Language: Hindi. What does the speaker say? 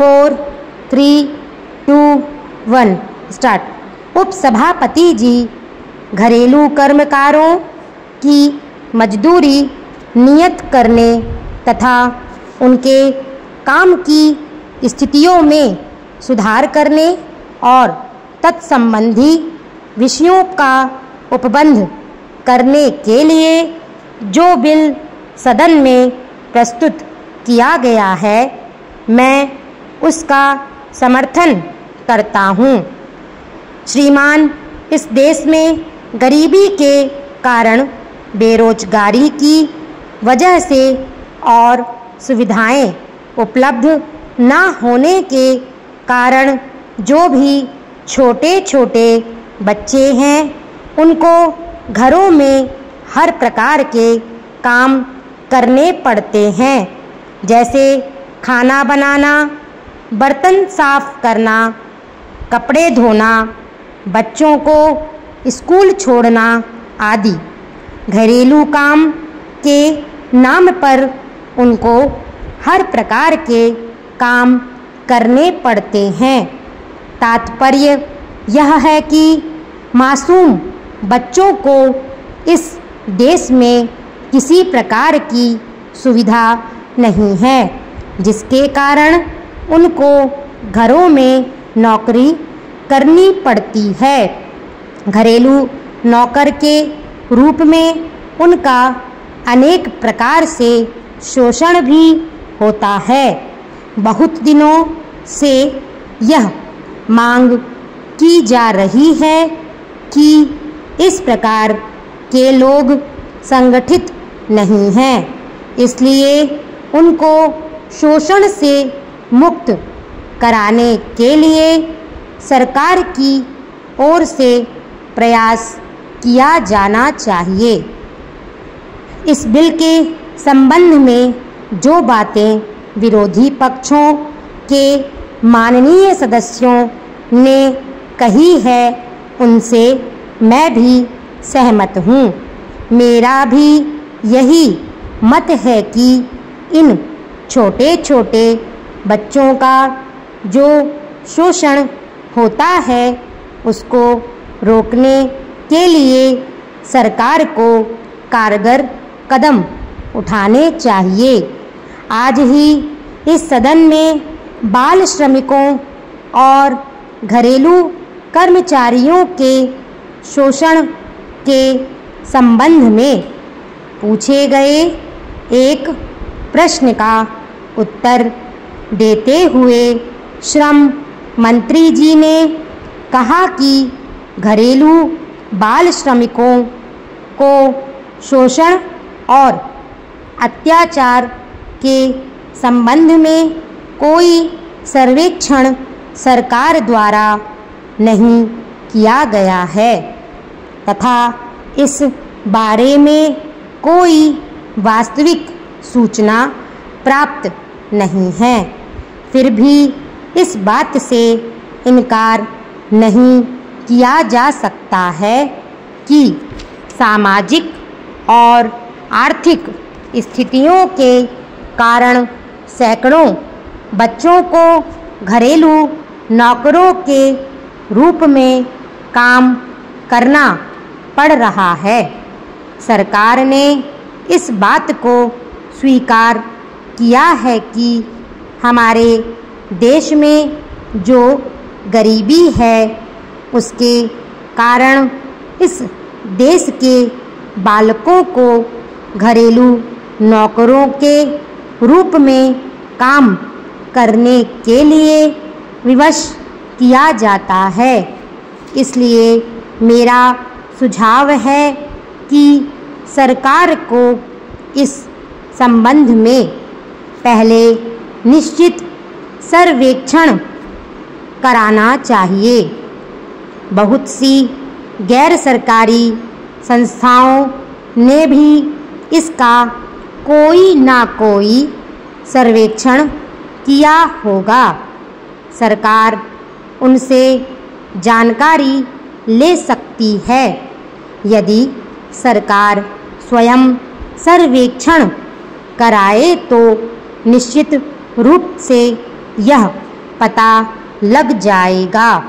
4, 3, 2, 1 स्टार्ट। उपसभापति जी घरेलू कर्मकारों की मजदूरी नियत करने तथा उनके काम की स्थितियों में सुधार करने और तत्संबंधी विषयों का उपबंध करने के लिए जो बिल सदन में प्रस्तुत किया गया है, मैं उसका समर्थन करता हूँ। श्रीमान, इस देश में गरीबी के कारण, बेरोजगारी की वजह से और सुविधाएं उपलब्ध न होने के कारण जो भी छोटे छोटे बच्चे हैं, उनको घरों में हर प्रकार के काम करने पड़ते हैं, जैसे खाना बनाना, बर्तन साफ करना, कपड़े धोना, बच्चों को स्कूल छोड़ना आदि। घरेलू काम के नाम पर उनको हर प्रकार के काम करने पड़ते हैं। तात्पर्य यह है कि मासूम बच्चों को इस देश में किसी प्रकार की सुविधा नहीं है, जिसके कारण उनको घरों में नौकरी करनी पड़ती है। घरेलू नौकर के रूप में उनका अनेक प्रकार से शोषण भी होता है। बहुत दिनों से यह मांग की जा रही है कि इस प्रकार के लोग संगठित नहीं हैं, इसलिए उनको शोषण से मुक्त कराने के लिए सरकार की ओर से प्रयास किया जाना चाहिए। इस बिल के संबंध में जो बातें विरोधी पक्षों के माननीय सदस्यों ने कही है, उनसे मैं भी सहमत हूँ। मेरा भी यही मत है कि इन छोटे छोटे बच्चों का जो शोषण होता है, उसको रोकने के लिए सरकार को कारगर कदम उठाने चाहिए। आज ही इस सदन में बाल श्रमिकों और घरेलू कर्मचारियों के शोषण के संबंध में पूछे गए एक प्रश्न का उत्तर देते हुए श्रम मंत्री जी ने कहा कि घरेलू बाल श्रमिकों को शोषण और अत्याचार के संबंध में कोई सर्वेक्षण सरकार द्वारा नहीं किया गया है तथा इस बारे में कोई वास्तविक सूचना प्राप्त नहीं है। फिर भी इस बात से इनकार नहीं किया जा सकता है कि सामाजिक और आर्थिक स्थितियों के कारण सैकड़ों बच्चों को घरेलू नौकरों के रूप में काम करना पड़ रहा है। सरकार ने इस बात को स्वीकार किया है कि हमारे देश में जो गरीबी है, उसके कारण इस देश के बालकों को घरेलू नौकरों के रूप में काम करने के लिए विवश किया जाता है। इसलिए मेरा सुझाव है कि सरकार को इस संबंध में पहले निश्चित सर्वेक्षण कराना चाहिए। बहुत सी गैर सरकारी संस्थाओं ने भी इसका कोई ना कोई सर्वेक्षण किया होगा। सरकार उनसे जानकारी ले सकती है। यदि सरकार स्वयं सर्वेक्षण कराए तो निश्चित रूप से यह पता लग जाएगा।